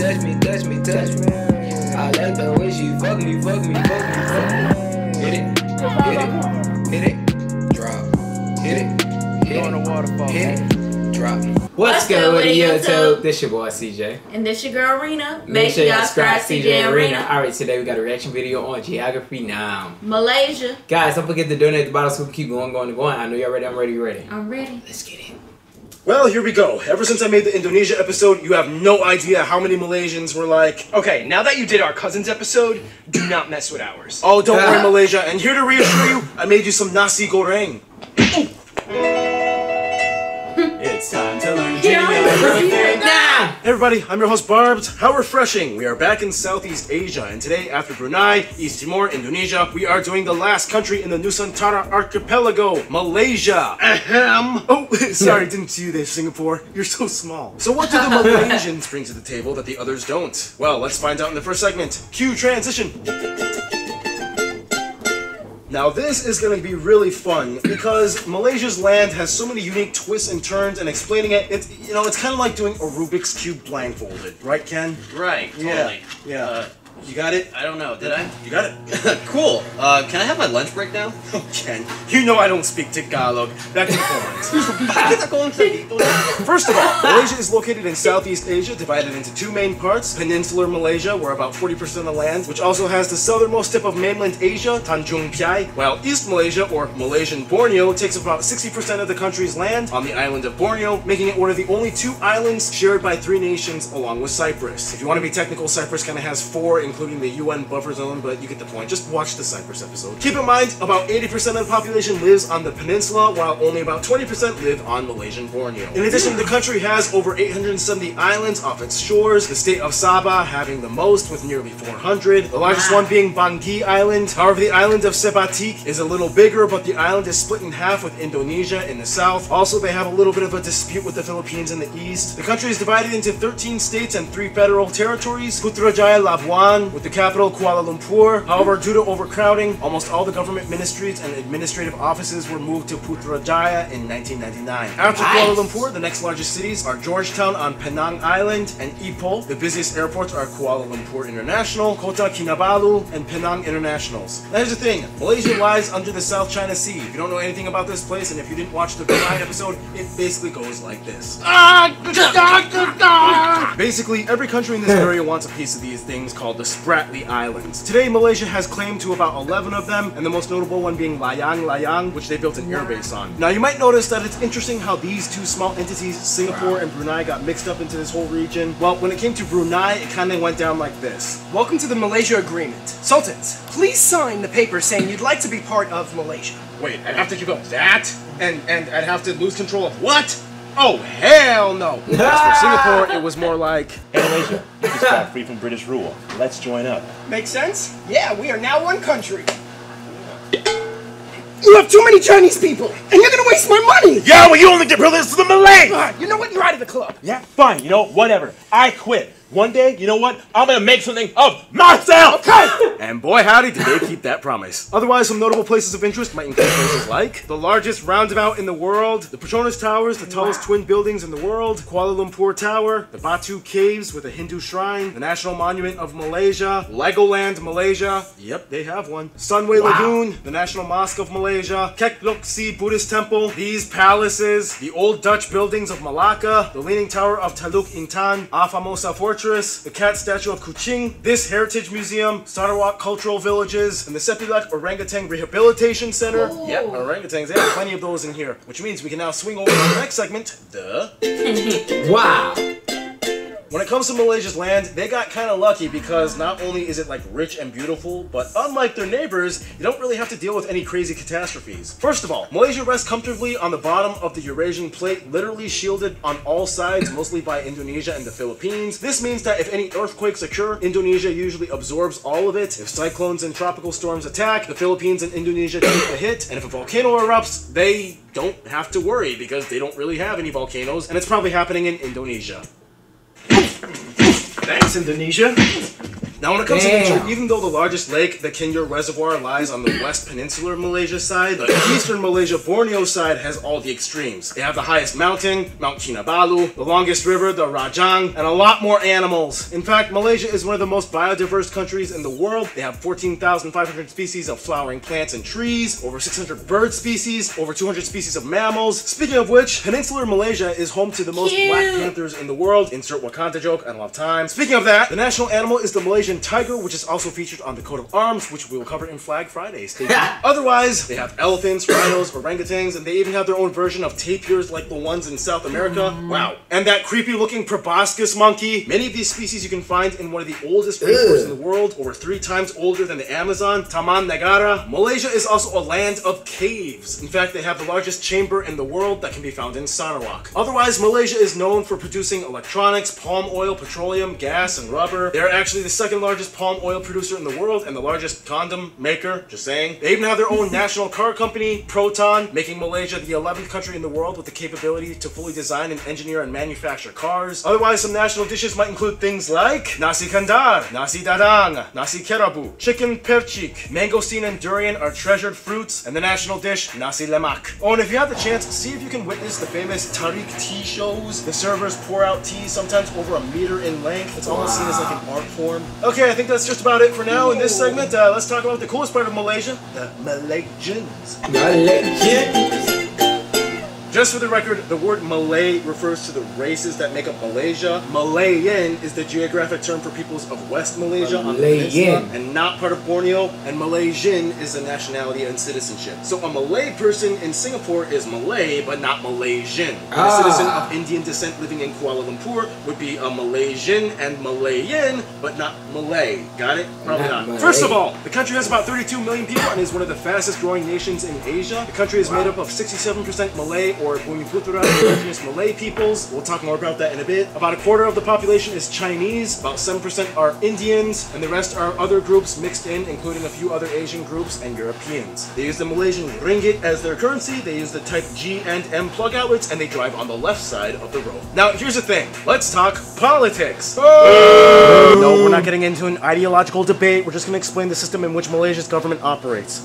touch me, touch me, touch me. I like the way she fuck me, fuck me, fuck me, fuck me. Hit it, hit it, hit it, drop. Hit it, hit it, hit it, drop. What's good with YouTube? This your boy CJ. And this your girl Rina. Make sure y'all subscribe to CJ and Rina. Alright, today we got a reaction video on geography now. Malaysia. Guys, don't forget to donate at the bottom so we can keep going. I know y'all ready, I'm ready, you ready? I'm ready. Let's get it. Well, here we go. Ever since I made the Indonesia episode, you have no idea how many Malaysians were like, okay, now that you did our cousins episode, do not mess with ours. oh, don't worry, Malaysia. And here to reassure you, I made you some nasi goreng. It's time to learn geography. Nah! Hey everybody, I'm your host Barbs. How refreshing! We are back in Southeast Asia, and today, after Brunei, East Timor, Indonesia, we are doing the last country in the Nusantara archipelago, Malaysia. Ahem. Oh, sorry, didn't see you there, Singapore. You're so small. So what do the Malaysians bring to the table that the others don't? Well, let's find out in the first segment. Cue transition. Now this is going to be really fun because Malaysia's land has so many unique twists and turns, and explaining it, it's kind of like doing a Rubik's Cube blindfolded, right, Ken? Right, totally. Yeah. You got it? I don't know, did I? You got it? Cool. Can I have my lunch break now? Oh, Ken, you know I don't speak Tagalog. Back to the point. First of all, Malaysia is located in Southeast Asia, divided into two main parts. Peninsular Malaysia, where about 40% of the land, which also has the southernmost tip of mainland Asia, Tanjung Piai, while East Malaysia, or Malaysian Borneo, takes about 60% of the country's land on the island of Borneo, making it one of the only two islands shared by three nations along with Cyprus. If you want to be technical, Cyprus kind of has four, including the UN buffer zone, but you get the point. Just watch the Cyprus episode. Keep in mind, about 80% of the population lives on the peninsula, while only about 20% live on Malaysian Borneo. In addition, the country has over 870 islands off its shores, the state of Sabah having the most with nearly 400, the largest one being Bangi Island. However, the island of Sebatik is a little bigger, but the island is split in half with Indonesia in the south. Also, they have a little bit of a dispute with the Philippines in the east. The country is divided into 13 states and 3 federal territories, Putrajaya Labuan, with the capital Kuala Lumpur. However, due to overcrowding, almost all the government ministries and administrative offices were moved to Putrajaya in 1999. After Kuala Lumpur, the next largest cities are Georgetown on Penang Island and Ipoh. The busiest airports are Kuala Lumpur International, Kota Kinabalu, and Penang Internationals. Now here's the thing, Malaysia lies under the South China Sea. If you don't know anything about this place, and if you didn't watch the Brunei episode, it basically goes like this. Basically, every country in this area wants a piece of these things called the Spratly Islands. Today, Malaysia has claim to about 11 of them, and the most notable one being Layang, which they built an airbase on. Now, you might notice that it's interesting how these two small entities, Singapore and Brunei, got mixed up into this whole region. Well, when it came to Brunei, it kind of went down like this. Welcome to the Malaysia Agreement. Sultans, please sign the paper saying you'd like to be part of Malaysia. Wait, I'd have to give up that? And I'd have to lose control of what? Oh, hell no! As for Singapore, it was more like, hey Malaysia, we just got free from British rule. Let's join up. Make sense? Yeah, we are now one country. You have too many Chinese people, and you're gonna waste my money! Yeah, well you only get privileges to the Malays! You know what? You're out of the club. Yeah, fine, whatever. I quit. One day, you know what? I'm gonna make something of myself! Okay! And boy howdy, did they keep that promise. Otherwise, some notable places of interest might include places like the largest roundabout in the world, the Petronas Towers, the tallest twin buildings in the world, Kuala Lumpur Tower, the Batu Caves with a Hindu shrine, the National Monument of Malaysia, Legoland Malaysia, yep, they have one, Sunway Lagoon, the National Mosque of Malaysia, Kek Lok Si Buddhist Temple, these palaces, the old Dutch buildings of Malacca, the Leaning Tower of Teluk Intan, A Famosa Fortress, the cat statue of Kuching, this heritage museum, Sarawak cultural villages, and the Sepilak Orangutan Rehabilitation Center. Ooh. Yep, orangutans, they have plenty of those in here, which means we can now swing over to the next segment, Wow! When it comes to Malaysia's land, they got kind of lucky because not only is it like rich and beautiful, but unlike their neighbors, you don't really have to deal with any crazy catastrophes. First of all, Malaysia rests comfortably on the bottom of the Eurasian plate, literally shielded on all sides, mostly by Indonesia and the Philippines. This means that if any earthquakes occur, Indonesia usually absorbs all of it. If cyclones and tropical storms attack, the Philippines and Indonesia take a hit, and if a volcano erupts, they don't have to worry because they don't really have any volcanoes, and it's probably happening in Indonesia. Thanks, Indonesia. Now when it comes to nature, even though the largest lake, the Kinyer Reservoir, lies on the west peninsular Malaysia side, the eastern Malaysia Borneo side has all the extremes. They have the highest mountain, Mount Kinabalu, the longest river, the Rajang, and a lot more animals. In fact, Malaysia is one of the most biodiverse countries in the world. They have 14,500 species of flowering plants and trees, over 600 bird species, over 200 species of mammals. Speaking of which, peninsular Malaysia is home to the most black panthers in the world. Insert Wakanda joke, I don't have time. Speaking of that, the national animal is the Malaysian tiger, which is also featured on the coat of arms, which we will cover in Flag Fridays. Otherwise, they have elephants, rhinos, orangutans, and they even have their own version of tapirs like the ones in South America. Wow. And that creepy looking proboscis monkey. Many of these species you can find in one of the oldest rainforests in the world, over 3 times older than the Amazon, Taman Negara. Malaysia is also a land of caves. In fact, they have the largest chamber in the world that can be found in Sarawak. Otherwise, Malaysia is known for producing electronics, palm oil, petroleum, gas, and rubber. They're actually the second largest palm oil producer in the world and the largest condom maker, just saying. They even have their own national car company, Proton, making Malaysia the 11th country in the world with the capability to fully design and engineer and manufacture cars. Otherwise, some national dishes might include things like nasi kandar, nasi dadang, nasi kerabu, chicken percik, mangosteen and durian are treasured fruits, and the national dish, nasi lemak. Oh, and if you have the chance, see if you can witness the famous tarik tea shows. The servers pour out tea sometimes over 1 meter in length. It's almost seen as like an art form. Okay, I think that's just about it for now in this segment. Let's talk about the coolest part of Malaysia, the Malaysians. Just for the record, the word Malay refers to the races that make up Malaysia. Malayan is the geographic term for peoples of West Malaysia on the peninsula and not part of Borneo, and Malaysian is the nationality and citizenship. So a Malay person in Singapore is Malay, but not Malaysian. A citizen of Indian descent living in Kuala Lumpur would be a Malaysian and Malayan, but not Malay. Got it? Probably not. First of all, the country has about 32 million people and is one of the fastest growing nations in Asia. The country is made up of 67% Malay or Bumiputra, indigenous Malay peoples. We'll talk more about that in a bit. About 1/4 of the population is Chinese, about 7% are Indians, and the rest are other groups mixed in, including a few other Asian groups and Europeans. They use the Malaysian ringgit as their currency, they use the type G and M plug outlets, and they drive on the left side of the road. Now, here's the thing. Let's talk politics. No, we're not getting into an ideological debate. We're just going to explain the system in which Malaysia's government operates.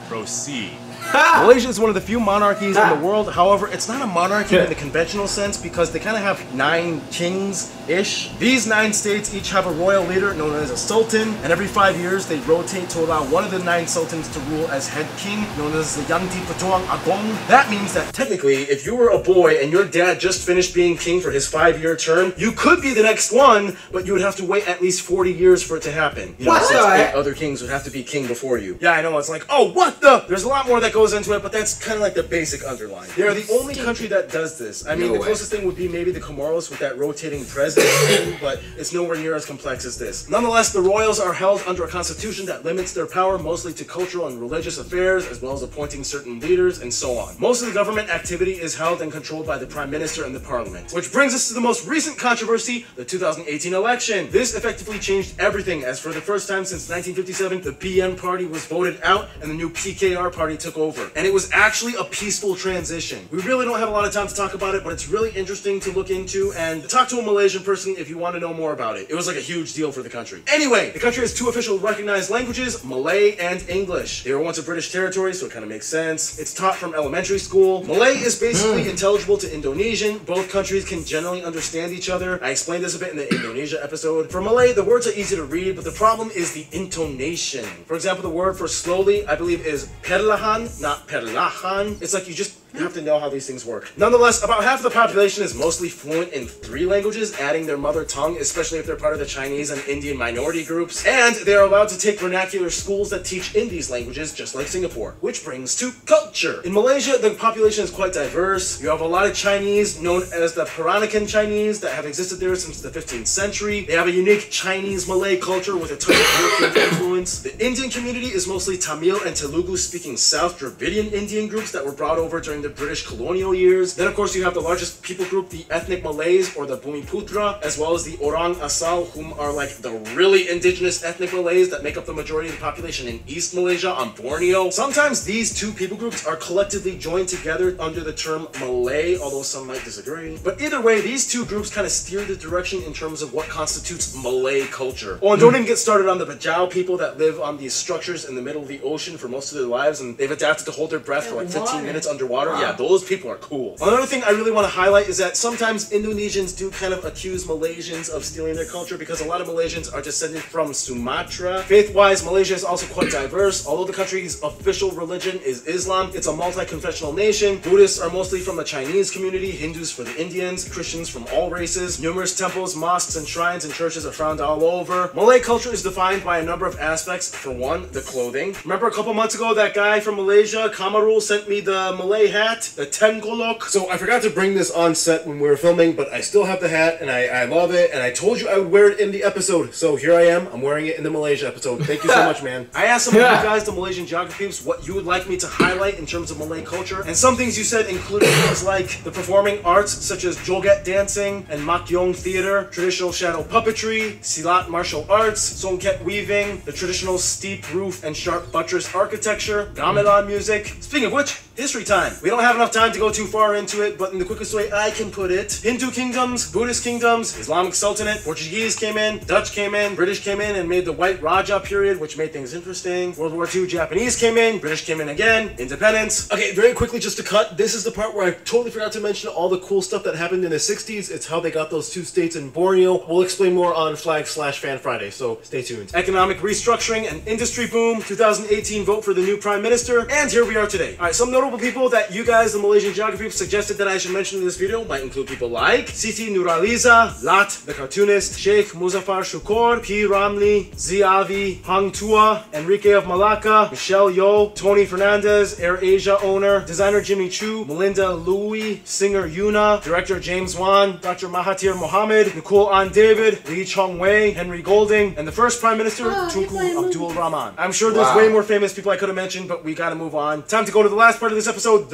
Proceed. Malaysia is one of the few monarchies in the world. However, it's not a monarchy in the conventional sense because they kind of have 9 kings-ish. These 9 states each have a royal leader known as a sultan, and every 5 years they rotate to allow one of the 9 sultans to rule as head king, known as the Yang Di Petuang Agong. That means that technically, if you were a boy and your dad just finished being king for his 5-year term, you could be the next one, but you would have to wait at least 40 years for it to happen. You know, since 8 other kings would have to be king before you. Yeah, I know, it's like, oh, what the? There's a lot more that goes into it, but that's kind of like the basic underline. They are the only country that does this. I mean, the closest thing would be maybe the Comoros with that rotating president, but it's nowhere near as complex as this. Nonetheless, the royals are held under a constitution that limits their power mostly to cultural and religious affairs, as well as appointing certain leaders and so on. Most of the government activity is held and controlled by the Prime Minister and the Parliament. Which brings us to the most recent controversy, the 2018 election. This effectively changed everything, as for the first time since 1957, the PN party was voted out and the new PKR party took over. And it was actually a peaceful transition. We really don't have a lot of time to talk about it, but it's really interesting to look into and talk to a Malaysian person if you want to know more about it. It was like a huge deal for the country. Anyway, the country has 2 official recognized languages, Malay and English. They were once a British territory, so it kind of makes sense. It's taught from elementary school. Malay is basically intelligible to Indonesian. Both countries can generally understand each other. I explained this a bit in the Indonesia episode. For Malay, the words are easy to read, but the problem is the intonation. For example, the word for slowly, I believe, is perlahan, not perlahan. It's like you have to know how these things work. Nonetheless, about half of the population is mostly fluent in 3 languages, adding their mother tongue, especially if they're part of the Chinese and Indian minority groups. And they are allowed to take vernacular schools that teach in these languages, just like Singapore. Which brings to culture. In Malaysia, the population is quite diverse. You have a lot of Chinese, known as the Peranakan Chinese, that have existed there since the 15th century. They have a unique Chinese-Malay culture with a touch of European influence. The Indian community is mostly Tamil and Telugu-speaking South Dravidian Indian groups that were brought over during during the British colonial years. Then of course you have the largest people group, the ethnic Malays or the Bumiputra, as well as the Orang Asal, whom are like the really indigenous ethnic Malays that make up the majority of the population in East Malaysia on Borneo. Sometimes these two people groups are collectively joined together under the term Malay, although some might disagree. But either way, these two groups kind of steer the direction in terms of what constitutes Malay culture. Oh, and don't even get started on the Bajau people that live on these structures in the middle of the ocean for most of their lives, and they've adapted to hold their breath for like 15 minutes underwater. Yeah, those people are cool. Another thing I really want to highlight is that sometimes Indonesians do kind of accuse Malaysians of stealing their culture because a lot of Malaysians are descended from Sumatra. Faith-wise, Malaysia is also quite diverse. Although the country's official religion is Islam, it's a multi-confessional nation. Buddhists are mostly from the Chinese community, Hindus for the Indians, Christians from all races. Numerous temples, mosques, and shrines and churches are found all over. Malay culture is defined by a number of aspects. For one, the clothing. Remember a couple months ago that guy from Malaysia, Kamarul, sent me the Malay hat, the Tenggolok? So I forgot to bring this on set when we were filming, but I still have the hat and I love it, and I told you I would wear it in the episode. So here I am, I'm wearing it in the Malaysia episode. Thank you so much, man. I asked some of you guys, the Malaysian geographies, what you would like me to highlight in terms of Malay culture, and some things you said included things like the performing arts such as joget dancing and makyong theater, traditional shadow puppetry, silat martial arts, songket weaving, the traditional steep roof and sharp buttress architecture, gamelan music. Speaking of which, history time. We don't have enough time to go too far into it, but in the quickest way I can put it, Hindu kingdoms, Buddhist kingdoms, Islamic Sultanate, Portuguese came in, Dutch came in, British came in and made the White Raja period, which made things interesting. World War II, Japanese came in, British came in again, independence. Okay, very quickly just to cut, this is the part where I totally forgot to mention all the cool stuff that happened in the 60s. It's how they got those two states in Borneo. We'll explain more on Flag/Fan Friday, so stay tuned. Economic restructuring and industry boom, 2018 vote for the new prime minister, and here we are today. Alright, some notable people that you guys, the Malaysian geography, suggested that I should mention in this video might include people like Siti Nurhaliza, Lat, the cartoonist, Sheikh Muzaffar Shukor, P. Ramli, Ziavi, Hang Tua, Enrique of Malacca, Michelle Yeoh, Tony Fernandez, Air Asia owner, designer Jimmy Choo, Melinda Louie, singer Yuna, director James Wan, Dr. Mahathir Mohamad, Nicole Ann David, Lee Chong Wei, Henry Golding, and the first prime minister, Tunku Abdul Rahman. I'm sure there's way more famous people I could have mentioned, but we gotta move on. Time to go to the last part of this episode,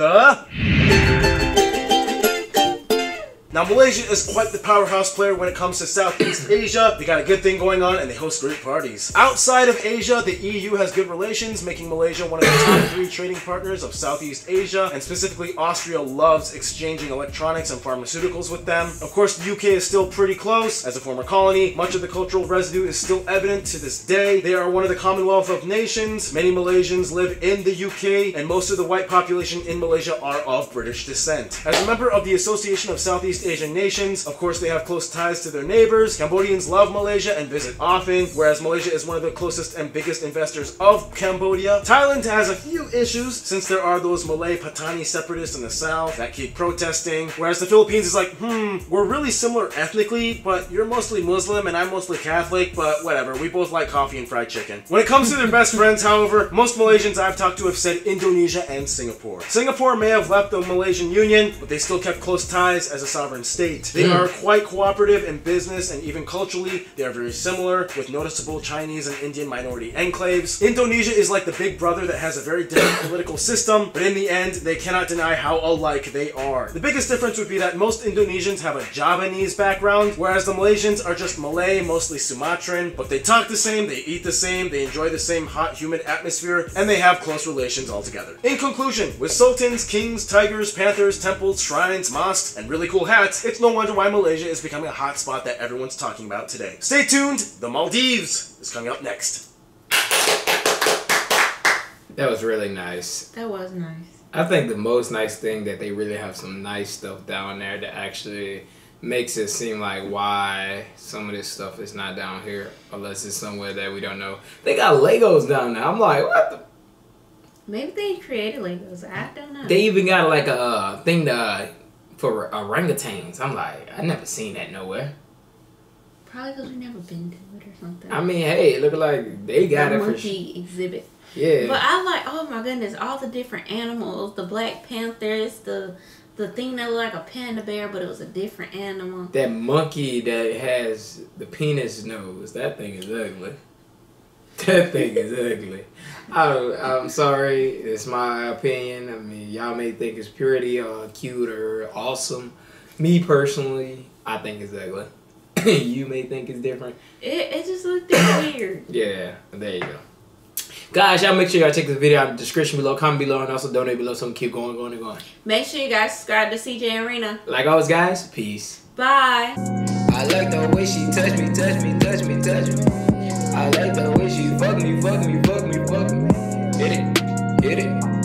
Now, Malaysia is quite the powerhouse player when it comes to Southeast Asia. They got a good thing going on and they host great parties. Outside of Asia, the EU has good relations, making Malaysia one of the top 3 trading partners of Southeast Asia, and specifically Austria loves exchanging electronics and pharmaceuticals with them. Of course, the UK is still pretty close. As a former colony, much of the cultural residue is still evident to this day. They are one of the Commonwealth of Nations. Many Malaysians live in the UK, and most of the white population in Malaysia are of British descent. As a member of the Association of Southeast Asian nations, of course they have close ties to their neighbors. Cambodians love Malaysia and visit often, whereas Malaysia is one of the closest and biggest investors of Cambodia. Thailand has a few issues since there are those Malay Patani separatists in the south that keep protesting, whereas the Philippines is like, we're really similar ethnically, but you're mostly Muslim and I'm mostly Catholic, but whatever, we both like coffee and fried chicken. When it comes to their best friends, however, most Malaysians I've talked to have said Indonesia and Singapore. Singapore may have left the Malaysian Union, but they still kept close ties as a sovereign state. They are quite cooperative in business and even culturally. They are very similar, with noticeable Chinese and Indian minority enclaves. Indonesia is like the big brother that has a very different political system, but in the end, they cannot deny how alike they are. The biggest difference would be that most Indonesians have a Javanese background, whereas the Malaysians are just Malay, mostly Sumatran, but they talk the same, they eat the same, they enjoy the same hot, humid atmosphere, and they have close relations altogether. In conclusion, with sultans, kings, tigers, panthers, temples, shrines, mosques, and really cool hats, it's no wonder why Malaysia is becoming a hot spot that everyone's talking about today. Stay tuned, the Maldives is coming up next. That was really nice. That was nice. I think the most nice thing that they really have some nice stuff down there that actually makes it seem like why some of this stuff is not down here, unless it's somewhere that we don't know. They got Legos down there. I'm like, what the? Maybe they created Legos. I don't know. They even got like a thing for orangutans. I'm like, I never seen that nowhere. Probably because we never been to it or something. I mean, hey, it look like they got it for monkey exhibit. Yeah. But I like, oh my goodness, all the different animals. The Black Panthers, the thing that looked like a panda bear, but it was a different animal. That monkey that has the penis nose. That thing is ugly. That thing is ugly. I'm sorry. It's my opinion. I mean, y'all may think it's pretty or cute or awesome. Me personally, I think it's ugly. You may think it's different. It just looked weird. Yeah, there you go. Guys, y'all make sure y'all check this video out in the description below, comment below, and also donate below so we can keep going. Make sure you guys subscribe to CJ and Rina. Like always, guys, peace. Bye. I like the way she touch me, touch me, touch me, touch me. I like the way she fuck me, fuck me, fuck me, fuck me. Hit it, hit it.